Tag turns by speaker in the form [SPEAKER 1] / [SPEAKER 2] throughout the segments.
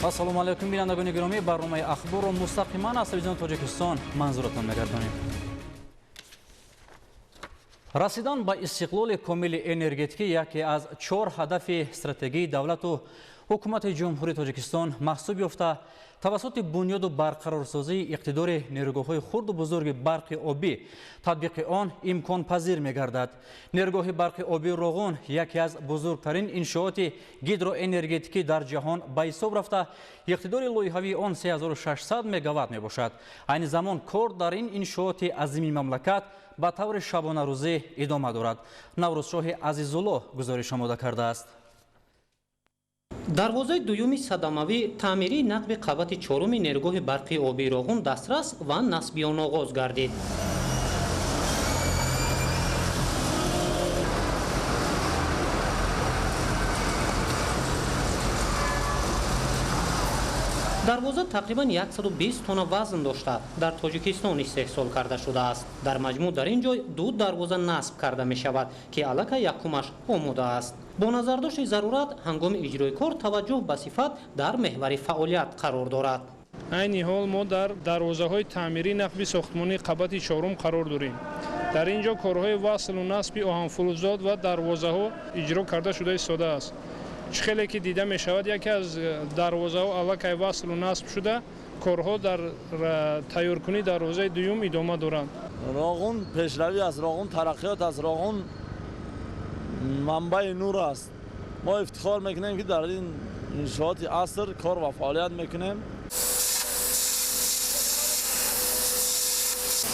[SPEAKER 1] ассалому алайкум бинандагони гиромӣ, барномаи ахборро мустақиман аз телевизиони Тоҷикистон манзуратон мегардонем. расидан ба истиқлоли комили энергетикӣ яке аз 4 ҳадафи стратегии давлату ҳукумати ҷумҳурии Тоҷикистон маҳсуб ёфта, тавассути бунёду барқарорсозии иқтидори нерӯгоҳҳои хурду бузурги барқи обӣ татбиқи он имконпазир мегардад. Нерӯгоҳи барқи обии Роғун яке аз бузургтарин иншооти гидроэнергетикӣ дар ҷаҳон ба ҳисоб рафта, иқтидори лоиҳавии он 3600 мегаватт мебошад. айни замон кор дар ин иншооти азими мамлакат ба таври шабонарӯзӣ идома дорад. Наврӯзшоҳи Азизулло гузориш омода кардааст.
[SPEAKER 2] дарвозаи дуюми садамавӣ таъмирии нақби қабати чоруми нерӯгоҳи барқи обии Роғун дастрас ва насбиён оғоз гардид. дарвоза тақрибан 120 тонна вазн дошта дар Тоҷикистон истеҳсол карда шудааст. дар маҷмӯъ дар ин ҷой 2 дарвоза насб карда мешавад ки аллакай якумаш омода аст. бо назардошти зарурат ҳангоми иҷрои кор таваҷҷӯҳ ба сифат дар меҳвари фаъолият қарор дорад.
[SPEAKER 3] айни ҳол мо дар дарвозаҳои таъмирии нақби сохтмони қабати чорум қарор дорем. дар ин ҷо корҳои васлу насби оҳанфулузот ва дарвозаҳо иҷро карда шуда истодааст. чихеле ки дида мешавад, яке аз дарвозаҳо аллакай васлу насб шуда, корҳо дар тайёркунии дарвозаи дуюм идома доранд.
[SPEAKER 4] Роғун пешравӣ аст, Роғун тараққиёт аст, Роғун манбаи нур аст. мо ифтихор мекунем ки дар ин иншооти аср кор ва фаъолият мекунем.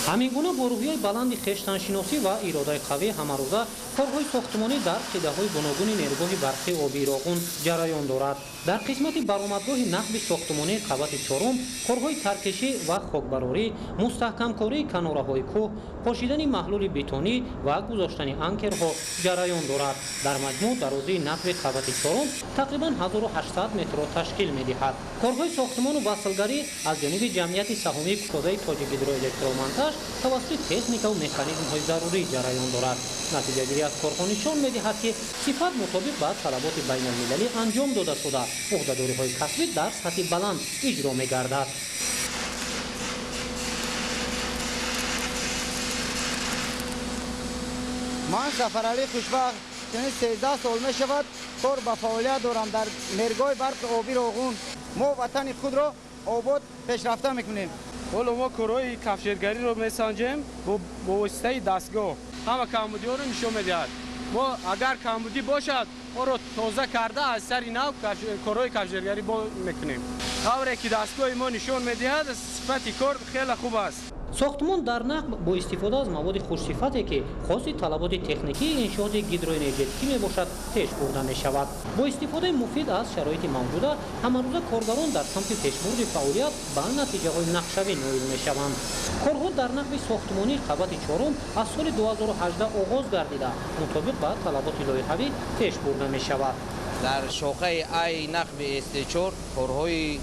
[SPEAKER 2] ҳамин гуна бо рӯҳияи баланди хештаншиносӣ ва иродаи қавӣ ҳамарӯза корҳои сохтмонӣ дар қидаҳои гуногуни нерӯгоҳи барқи обии Роғун ҷараён дорад. дар қисмати баромадгоҳи нақби сохтмонии қабати чорум, корҳои таркишӣ ва хокбарорӣ, мустаҳкамкории канораҳои кӯҳ, пошидани маҳлули бетонӣ ва гузоштани анкерҳо ҷараён дорад. дар маҷмӯъ дарозии нақби қабати чорум тақрибан 1800 метрро ташкил медиҳад. корҳои сохтмону васлгарӣ аз ҷониби ҷамъияти саҳомии кушодаи Тоҷикгидроэлектромонтаж тавассути техникаву механизмҳои зарурӣ ҷараён дорад. натиҷагирӣ аз корҳо нишон медиҳад, ки сифат мутобиқ ба талаботи байналмилалӣ анҷом дода шуда, уҳдадориҳои касбӣ дар сатҳи баланд иҷро мегардад.
[SPEAKER 5] ман Сафаралӣ Хушбахт чунин 13 сол мешавад кор ба фаъолият дорам дар нерӯгоҳи барқи обии Роғун. мо ватани худро обод пешрафта мекунем.
[SPEAKER 6] ҳоло мо корҳои кафшергариро месанҷем бо воситаи дастгоҳ. ҳама камбудиҳоро нишон медиҳад. мо агар камбудӣ бошад, онро тоза карда аз сари нав корҳои кафшергарӣ мекунем. тавре ки дастгоҳи мо нишон медиҳад, сифати кор хеле хуб аст.
[SPEAKER 2] сохтмон дар нақб бо истифода аз маводи хушсифате ки хоси талаботи техникии иншооти гидроэнергетикӣ мебошад пеш бурда мешавад. бо истифодаи муфид аз шароити мавҷуда ҳамарӯза коргарон дар самти пешбурди фаъолият ба натиҷаҳои нақшавӣ ноил мешаванд. корҳо дар нақби сохтмонии қабати чорум аз соли 2018 оғоз гардида мутобиқ ба талаботи лоиҳавӣ пеш бурда мешавад.
[SPEAKER 7] дар шохаи ай нақби СТ4 корҳои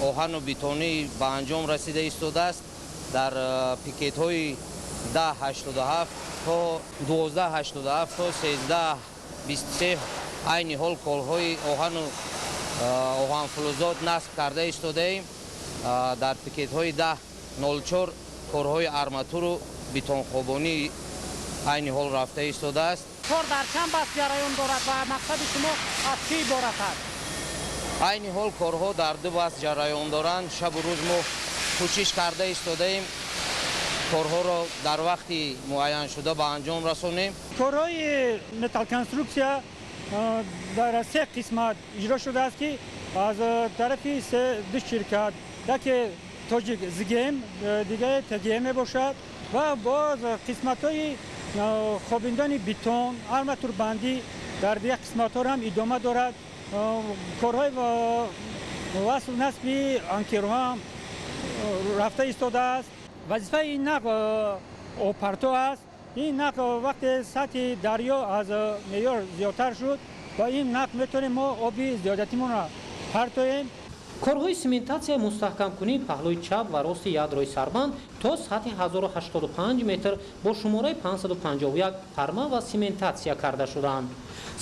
[SPEAKER 7] оҳану бетонӣ ба анҷом расида истодааст. дар пикетҳои 1087 то 1287 то 1323 айни ҳол колҳои оҳану оҳанфулузот насб карда истодаем. дар пикетҳои 1004 корҳои арматуру бетонхобонӣ айни ҳол рафта истодааст.
[SPEAKER 2] кор дар чанд баст ҷараён дорад ва мақсади шумо аз чӣ иборат аст?
[SPEAKER 7] айни ҳол корҳо дар 2 баст ҷараён доранд. шабу рӯз мо кӯшиш карда истодаем корҳоро дар вақти муайян шуда ба анҷом расонем.
[SPEAKER 8] корҳои металлконструксия дар 3 қисмат иҷро шудааст, ки аз тарафи 2 ширкат, яке Тоҷик ЗГМ, дигар ТГМ мебошад ва боз қисматҳои хобиндани бетон, арматурбандӣ дар дигар қисматҳо ҳам идома дорад. корҳои васл насби анкерҳо ҳам рафта истодааст. вазифаи ин нақб обпарто аст. ин нақб вақте сатҳи дарё аз меъёр зиёдтар шуд, ба ин нақб метавонем мо оби зиёдатимонро партоем.
[SPEAKER 2] корҳои сементатсияи мустаҳкамкунии паҳлӯи чап ва рости ядрои сарбанд то сатҳи 1085 метр бо шумораи 551 парма ва сементатсия карда шуданд.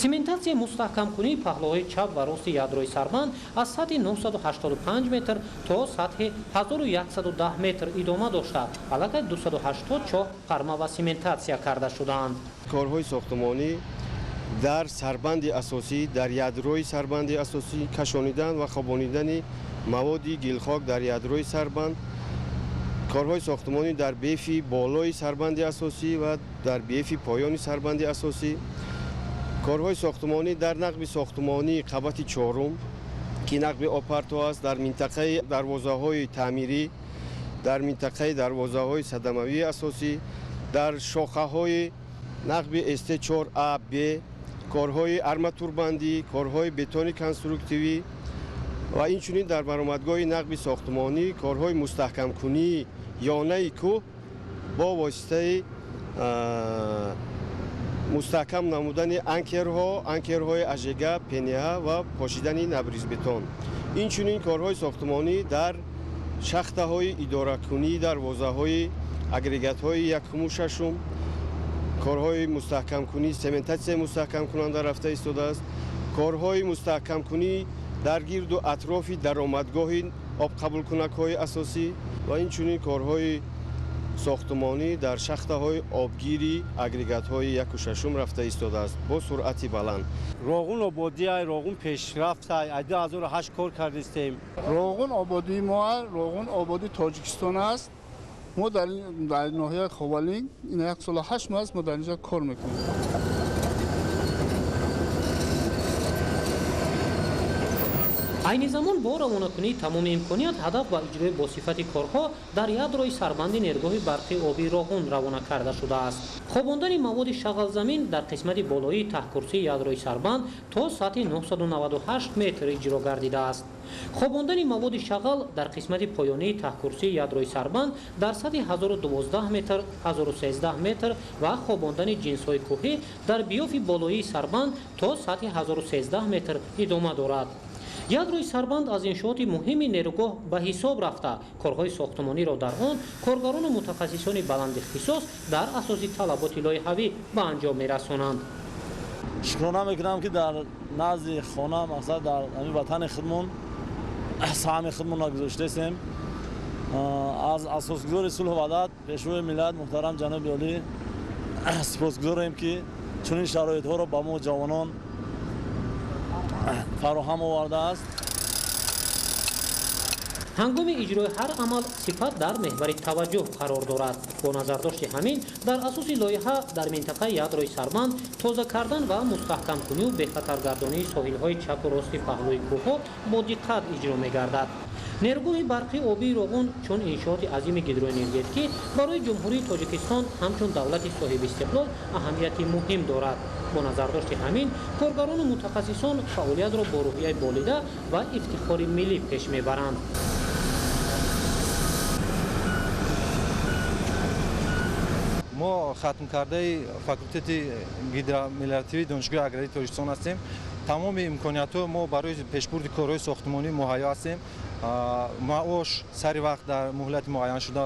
[SPEAKER 2] сементатсияи мустаҳкамкунии паҳлӯҳои чап ва рости ядрои сарбанд аз сатҳи 985 метр то сатҳи 1110 метр идома дошта, аллакай 280 чоҳ парма ва сементатсия карда шуданд.
[SPEAKER 9] корҳои сохтмонӣ дар сарбанди асосӣ, дар ядрои сарбанди асосӣ кашонидан ва хобонидани маводи гилхок дар ядрои сарбанд, корҳои сохтмонӣ дар бефи болои сарбанди асосӣ ва дар бефи поёни сарбанди асосӣ, корҳои сохтмонӣ дар нақби сохтмонии қабати чорум ки нақби опарто аст, дар минтақаи дарвозаҳои таъмирӣ, дар минтақаи дарвозаҳои садамавии асосӣ, дар шохаҳои нақби ст4а б, корҳои арматурбандӣ, корҳои бетони конструктивӣ ва инчунин дар баромадгоҳи нақби сохтмонӣ корҳои мустаҳкамкунии ёнаи кӯҳ бо воситаи мустаҳкам намудани анкерҳои ажега, пенеҳа ва пошидани набризбетон. Инчунин корҳои сохтмонӣ дар шахтаҳои идоракунии дарвозаҳои агрегатҳои якуму шашум, корҳои мустаҳкамкунии сементатсияи мустаҳкамкунанда рафта истодааст, корҳои мустаҳкамкунӣ дар гирду атрофи даромадгоҳи обқабулкунакҳои асосӣ ва инчунин корҳои сохтмонӣ дар шахтаҳои обгири агрегатҳои яку шашум рафта истодааст бо суръати баланд.
[SPEAKER 10] роғун ободия, роғун пешрафта 2008 кор кардистем.
[SPEAKER 11] роғун ободии мо роғун ободи тоҷикистон аст. мо дар ноҳияи ховалин ин 1 соли 8 моҳ аст мо дар инҷа кор мекунем.
[SPEAKER 2] айни замон бо равонакунии тамоми имконият ҳадаф ба иҷрои босифати корҳо дар ядрои сарбанди нергоҳи барқии обии роғун равона карда шудааст. хобондани маводи шағалзамин дар қисмати болоии таҳкурсии ядрои сарбанд то сатҳи 998 метр иҷро гардидааст. хобондани маводи шағал дар қисмати поёнии таҳкурсии ядрои сарбанд дар сатҳи 1012 метр, 1013 метр ва хобондани ҷинсҳои кӯҳӣ дар биёфи болоии сарбанд то сатҳи 1013 метр идома дорад. ядрои сарбанд аз иншооти муҳими нерӯгоҳ ба ҳисоб рафта, корҳои сохтмониро дар он коргарону мутахассисони баландихтисос дар асоси талаботи лоиҳавӣ ба анҷом мерасонанд.
[SPEAKER 4] шукрона мекунам ки дар назди хона мақсад дар ватани худмон саҳми худмонро гузоштесем. аз асосгузори сулҳу ваҳдат пешвои миллат муҳтарам ҷаноби олӣ сипосгузорем ки чунин шароитҳоро ба мо ҷавонон фароҳам овардааст.
[SPEAKER 2] ҳангоми иҷрои ҳар амал сифат дар меҳвари таваҷҷӯҳ қарор дорад. бо назардошти ҳамин дар асоси лоиҳа дар минтақаи ядрои сарбанд тоза кардан ва мустаҳкамкунию бехатаргардонии соҳилҳои чапу рости паҳлӯи кӯҳҳо бо диққат иҷро мегардад. нергоҳи барқии обии роғун чун иншооти азими гидроэнергетикӣ барои ҷумҳурии тоҷикистон ҳамчун давлати соҳибистиқлол аҳамияти муҳим дорад. бо назардошти ҳамин коргарону мутахассисон фаъолиятро бо рӯҳияи болида ва ифтихори миллӣ пеш мебаранд.
[SPEAKER 12] мо хатмкардаи факултети гидромелиоративии донишгоҳи аграрии тоҷикистон ҳастем. тамоми имкониятҳо мо барои пешбурди корҳои сохтмонӣ муҳайё ҳастем. маош сари вақт дар муҳлати муайяншуда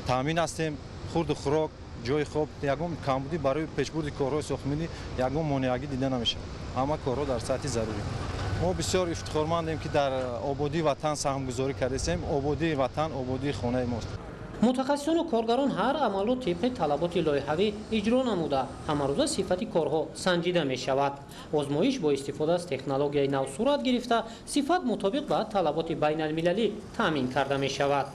[SPEAKER 12] таъмин ҳастем. хурду хӯрок, ҷои хоб, ягон камбудӣ барои пешбурди корҳои сохтмонӣ ягон монеагӣ дида намешавад. ҳама корҳо дар сатҳи зарурӣ. мо бисёр ифтихормандем ки дар ободии ватан саҳмгузорӣ кардем. ободии ватан ободии хонаи мост.
[SPEAKER 2] мутахассисону коргарон ҳар амалро тибқи талаботи лоиҳавӣ иҷро намуда ҳамарӯза сифати корҳо санҷида мешавад. озмоиш бо истифода аз технологияи нав сурат гирифта сифат мутобиқ ба талаботи байналмилалӣ таъмин карда мешавад.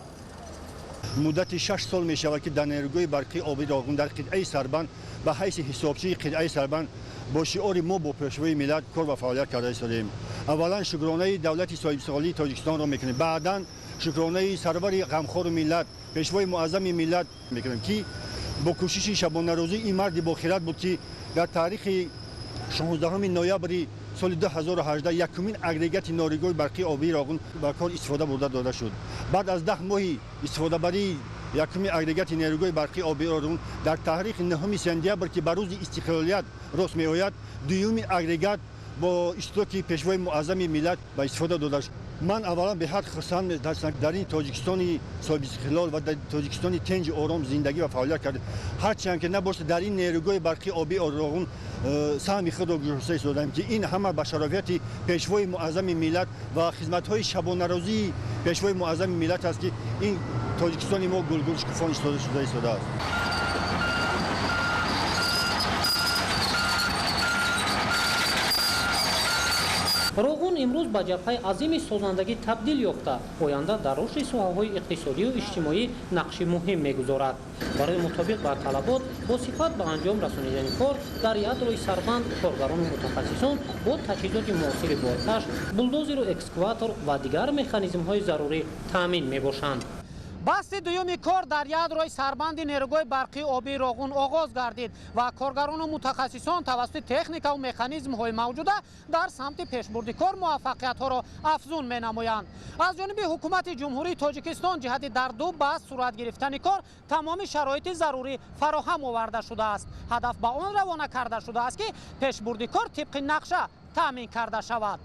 [SPEAKER 13] муддати 6 сол мешавад ки дар нерӯгоҳи барқии обии роғун дар қитъаи сарбанд ба ҳайси ҳисобчии қитъаи сарбанд бо шиори мо бо пешвои миллат кор ва фаъолият карда истодем. аввалан шукронаи давлати соҳибистиқлолии тоҷикистонро мекунем, баъдан шукронаи сарвари ғамхору миллат пешвои муаззами миллат мекунем ки бо кӯшиши шабонарӯзӣ ин марди бохират буд ки дар таърихи 16 ноябри соли 2018 якумин агрегати норигоҳи барқии обии роғун ба кор истифода бурда дода шуд. баъд аз 10 моҳи истифодабарии якумин агрегати нерӯгоҳи барқии обии роғун дар таърихи 9 сентябр ки ба рӯзи истиқлолият рост меояд дуюмин агрегат با اشتراک پیشوای معظم ملت به استفاده داده شد. من اولا به حق خواستم در این تاجیکستان صاحب استقلال و در تاجیکستان تنج آرام زندگی و فعالیت کرده. هرچند که نباشه در این نیروگاه برقی آبی راغون سهم خود را گذاشته دادم که این همه به شرافت پیشوای معظم ملت و خدمت‌های شبانه روزی پیشوای معظم ملت است که این تاجیکستان ما گلگل شکوفان ایستاده است.
[SPEAKER 2] روغون امروز به جبهه عظیم سازندگی تبدیل یافته آینده در رشد سوحه‌های اقتصادی و اجتماعی نقشی مهم می‌گذارد. برای مطابق با طلبات با صفت به انجام رسانیدن کار در یادروی سربند کارگران و متخصصان با تجهیزات معاصر بارکش، بولدوزر و اکسکواتور و دیگر مکانیزم‌های ضروری تامین می‌باشند.
[SPEAKER 14] بسط دوم کار در یادروی سربند نیروگاه برقی آبی روغون آغاز گردید و کارگران و متخصصان توسط تکنیک و مکانیزم های موجوده در سمت پیشبرد کار موفقیت ها را افزون می نمایند. از جانب حکومت جمهوری تاجیکستان جهت در دو بسط صورت گرفتن کار تمام شرایط ضروری فراهم آورده شده است. هدف به آن روانه کرده شده است که پیشبرد کار طبق نقشه تامین کرده شود.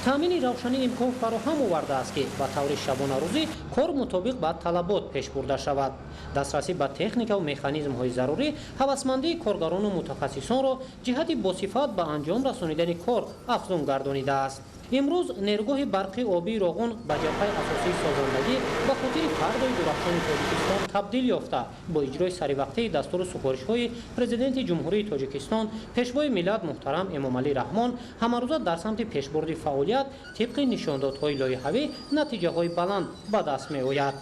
[SPEAKER 2] تامین روشنی امکان فراهم آورده است که به طور شبانه روزی کار مطابق به طلبات پیش برده شود. دسترسی به تکنیک و مکانیزم های ضروری هوسمندی کارگران و متخصصان را جهت با صفت به انجام رسانیدن کار افزون گردانیده است. امروز نیروگاه برقی آبی روغون به جبهه اساسی سازندگی به خاطر فردای درخشان تاجیکستان تبدیل یافته با اجرای سریوقته دستور سفارش‌های پرزیدنت جمهوری تاجیکستان پیشوای ملت محترم امامعلی رحمان همروزه در سمت پیشبرد فعالیت طبق نشاندادهای لایحه‌ای نتیجه‌های بلند به دست می‌آید.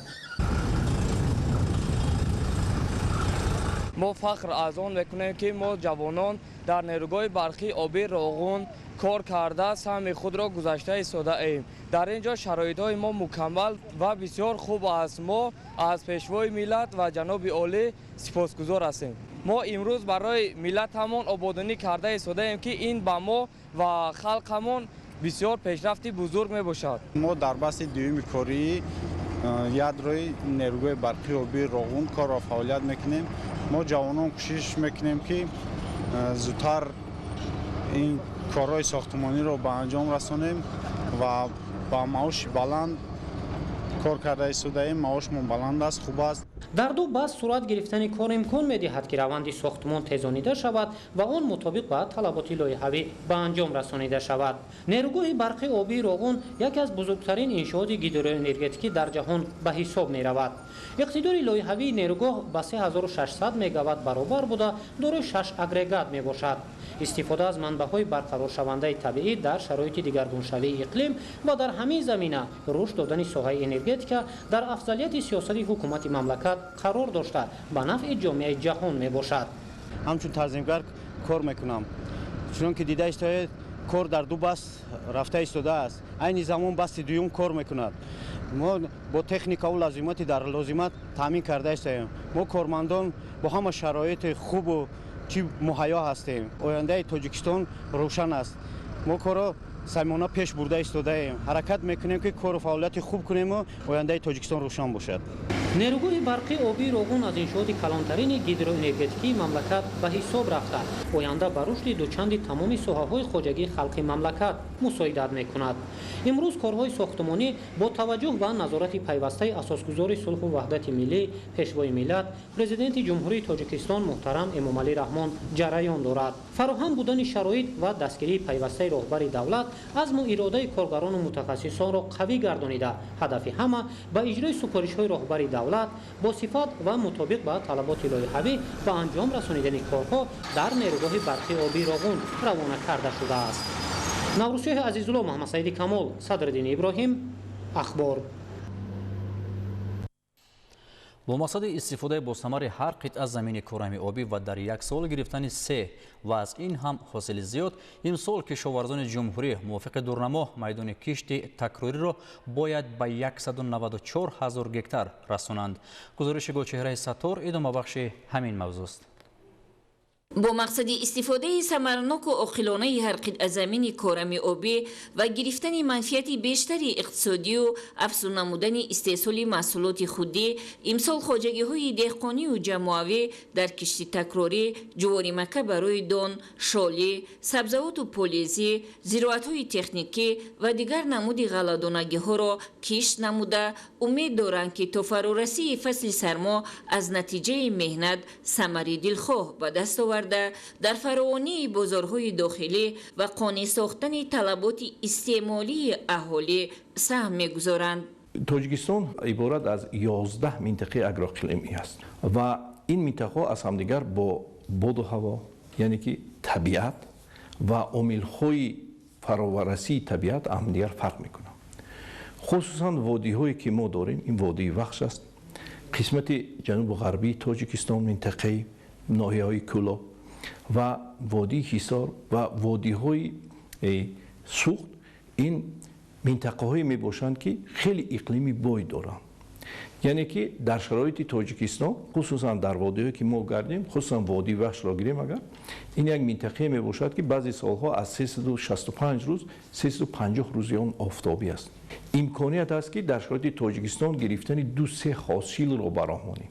[SPEAKER 6] ما فخر از آن میکنیم که ما جوانان در نیروگاه برقی آبی روغون کار کرده سهم خود را گذاشته ایستاده ایم. در اینجا شرایط‌های ما مکمل و بسیار خوب است. ما از پیشوای ملت و جناب عالی سپاسگزار هستیم. ما امروز برای ملت همون آبادانی کرده ایستاده ایم که این به ما و خلقمون بسیار پیشرفتی بزرگ میباشد.
[SPEAKER 10] ما در بحث دوم کاری یادروی نیروگاه برقی آبی روغون کار و فعالیت میکنیم. ما جوانان کوشش میکنیم که زودتر این کارهای ساختمانی رو به انجام رسانیم و با معاش بلند کار کرده ایستاده ایم. معاشمون بلند است، خوب است.
[SPEAKER 2] در دو بحث صورت گرفتن کار امکان می‌دهد که روند ساختمان تیزانیده شود و آن مطابق با طلبات لایحه‌ای به انجام رسانیده شود. نیروگاه برقی آبی روغون یکی از بزرگترین انشاءات گیدروانرژتیکی در جهان به حساب می‌رود. اقتدار لایحه‌ای نیروگاه به 3600 مگاوات برابر بوده دارای 6 اگریگات میباشد. استفاده از منبع‌های برقرار شونده طبیعی در شرایط دگرگونشوی اقلیم و در همین زمینه رشد دادن ساحه انرژتیک در افضلیت سیاست حکومت مملکت قرار داشته به نفع جامعه جهان میباشد.
[SPEAKER 10] همچون تنظیمگر کار میکنم. چون که دیده است کار در دو بس رفته ایستاده است. این زمان بس دوم کار میکند. ما با تکنیک و لازماتی در لازمات تامین کرده هستیم. ما کارمندان با همه شرایط خوب و چی مهیا هستیم. آینده تاجیکستان روشن است. ما کارا صمیمانه پیش برده ایستاده ایم. حرکت میکنیم که کار و فعالیت خوب کنیم و آینده تاجیکستان روشن باشد.
[SPEAKER 2] نیروگاه برقی آبی روغون از انشاءات کلانترین گیدروانرژتیکی مملکت به حساب رفته آینده به رشد دوچند تمام ساحه‌های خواجگی خلق مملکت مساعدت میکند. امروز کارهای ساختمانی با توجه و نظارت پیوسته اساسگزار صلح و وحدت ملی پیشوای ملت پرزیدنت جمهوری تاجیکستان محترم امامعلی رحمان جریان دارد. فراهم بودن شرایط و دستگیری پیوسته رهبر دولت عزم و اراده کارگران و متخصصان را قوی گردانیده هدف همه به اجرای سفارش‌های رهبر دولت با صفت و مطابق با طلبات لایحه‌ای به انجام رسانیدن کارها در نیروگاه برقی آبی روغون روانه کرده شده است. نوروزشاه عزیزالله محمد سعید کمال، صدرالدین ابراهیم، اخبار.
[SPEAKER 1] با مقصد استفاده با ثمر هر قطعه زمین کره‌ای آبی و در یک سال گرفتن 3 و از این هم حاصل زیاد، امسال کشاورزان جمهوری موافق دورنما میدان کشت تکراری را باید به 194,000 گکتار رسانند. گزارش گلچهره ستار ادامه بخش همین موضوع است.
[SPEAKER 15] با مقصد استفاده ثمرناک و عاقلانه هر قطعه زمین کارم آبی و گرفتن منفعت بیشتری اقتصادی و افزون نمودن استحصال محصولات خودی، امسال خواجگی‌های دهقانی و جمعوی در کشت تکراری، جواری مکه برای دان، شالی، سبزیجات و پولیزی، زراعت‌های تکنیکی و دیگر نمود غله‌دانگی‌ها را کشت نموده، امید دارند که تا فرارسی فصل سرما از نتیجه مهنت ثمری دلخواه به دست آورده در فراوانی بازارهای داخلی و قانع ساختن طلبات استعمالی اهالی سهم می‌گذارند.
[SPEAKER 16] تاجیکستان عبارت از 11 منطقه اگراقلیمی است و این منطقه از همدیگر با باد و هوا، یعنی که طبیعت و عامل‌های فرآورسی طبیعت همدیگر فرق می‌کنند. خصوصاً وادی‌هایی که ما داریم، این وادی وخش است، قسمت جنوب غربی تاجیکستان، منطقه ناحیه‌های کولا و وادی حصار و وادی‌های سوخت، این منطقه‌هایی میباشند که خیلی اقلیمی بای دارند. یعنی که در شرایط تاجیکستان، خصوصا در وادی‌هایی که ما گردیم، خصوصا وادی وخش را گیریم، اگر این یک منطقه میباشد که بعضی سالها از 365 روز 350 روز آن آفتابی است. امکانیت است که در شرایط تاجیکستان گرفتن 2-3 حاصل را برآوریم.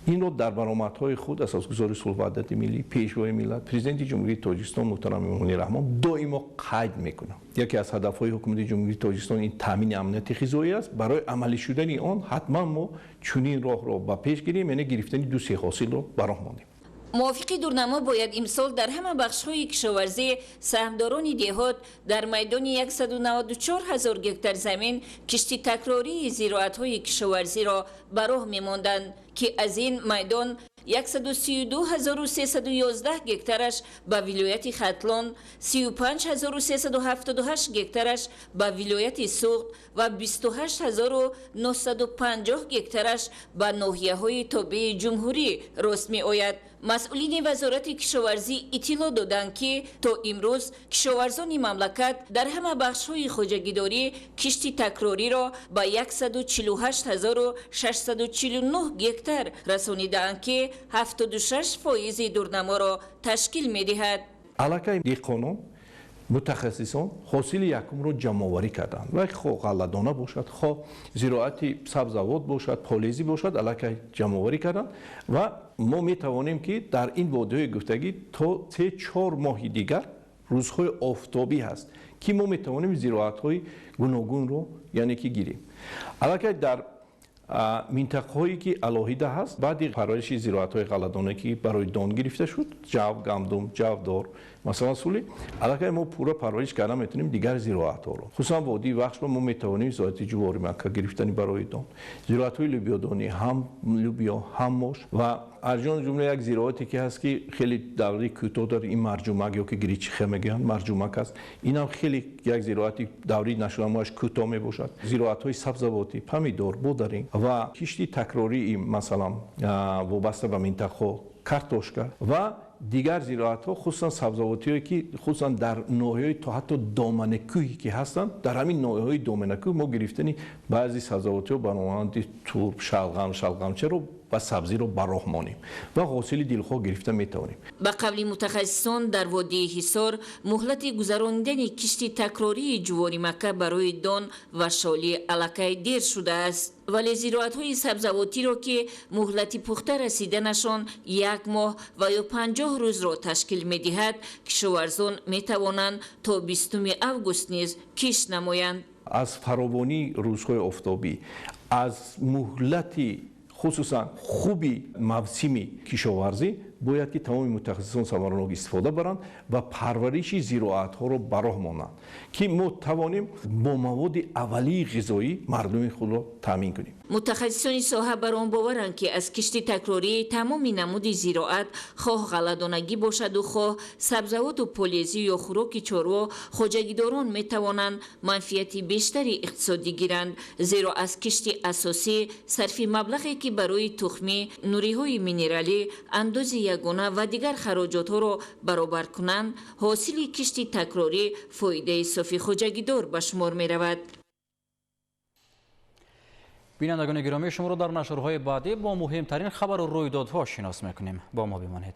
[SPEAKER 16] این را در برآمدهای خود اساسگزار صلح و وحدت ملی، پیشوای ملت، پرزیدنت جمهوری تاجیکستان محترم امامی رحمان دائما قید میکنم. یکی از هدفهای حکومت جمهوری تاجیکستان این تامین امنیت غذایی است. برای عملی شدن آن حتما ما چنین راه را به پیش گیریم، یعنی گرفتن 2-3 حاصل را برآوریم.
[SPEAKER 15] موافقی دورنما باید امسال در همه بخش‌های کشاورزی سهامداران دهات در میدان 194,000 گکتار زمین کشتی تکراری زراعت‌های کشاورزی را به راه می‌ماندند که از این میدان 132,311 گکتارش به ولایت ختلان، 35,378 گکتارش به ولایت سوخت و 28,950 گکتارش به ناحیه‌های تابع جمهوری راست می‌آید. مسئولین وزارت کشاورزی اطلاع دادند که تا امروز کشاورزان مملکت در همه بخش‌های خواجگیداری کشتی تکراری را به 148,649 گکتار رسانیدند که 76% دورنما را تشکیل می‌دهد.
[SPEAKER 16] علاقه دهقانان متخصصان حاصل یکم رو جمع‌آوری کردند و خواه غله‌دانه باشد، خواه زراعت سبزیجات باشد، پالیزی باشد، علاقه جمع‌آوری کردند و ما می‌توانیم که در این وادی‌های گفتگی تا 3-4 ماه دیگر روزهای آفتابی هست که ما می‌توانیم زراعت‌های گوناگون رو یعنی که گیریم. علاقه در منطقه‌هایی که علاهیده هست، بعد پرورش زراعت‌های غله‌دانه که برای دان گرفته شد، جو، گندم، جودار، مثلا سولی، علاقه ما پورا پرورش کردن میتونیم دیگر زراعت‌ها رو، خصوصا وادی وخش ما میتوانیم زراعت جواری مکه گرفتنی برای دان، زراعت‌های لوبیادانی، هم لوبیا، هم ماش و ارجان جمله یک زراعتی که هست که خیلی دوره کوتاه داره، این مرجومک یا که گریچخه میگن مرجومک است، این هم خیلی یک زراعتی دوره نشده ماش کوتاه میباشد. زراعت‌های سبزیجاتی، پمیدور، بودرینگ و کشتی تکراری مثلا وابسته به منطقه کارتوشکا و دیگر زراعت‌ها، خصوصا سبزیجاتی که خصوصا در ناحیه‌های تا حتی دامنه کوهی که هستند، در همین ناحیه‌های دامنه کوه ما گرفتنی بعضی سبزیجاتی به مانند تورب، شلغم رو و سبزی رو براه مانیم و حاصل دلخواه گرفته میتوانیم.
[SPEAKER 15] به قول متخصصان در وادی حصار مهلت گذراندن کشتی تکراری جواری مکه برای دان و شالی علاقه دیر شده است، ولی زراعت‌های سبزیجاتی را که مهلت پخته رسیدنشان 1 ماه و یا 50 روز را تشکیل می‌دهد، کشاورزان می‌توانند تا 20 اوگوست نیز کشت نمایند.
[SPEAKER 16] از فراوانی روزهای آفتابی، از مهلت خصوصا خوبی موسمی کشاورزی باید که تمام متخصصان ثمرناک استفاده برند و پرورش زراعت‌ها را براه مانند که ما توانیم با مواد اولیه غذایی مردم خود را تامین کنیم.
[SPEAKER 15] متخصصان ساحه بر آن باورند که از کشت تکراری تمام نمود زراعت، خواه غله‌دانگی باشد و خواه سبزیجات و پولیزی یا خوراک چاروا، خواجگیداران میتوانند منفعت بیشتری اقتصادی گیرند، زیرا از کشت اساسی صرف مبلغی که برای تخمی، نوری‌های مینرالی، انداز یگانه و دیگر خراجات ها را برابر کنند، حاصل کشت تکراری فایده صافی خواجگیدار به شمار می رود.
[SPEAKER 1] بینندگان گرامی، شما را در نشرهای بعدی با مهمترین خبر و رویدادها شناس میکنیم. با ما بمانید.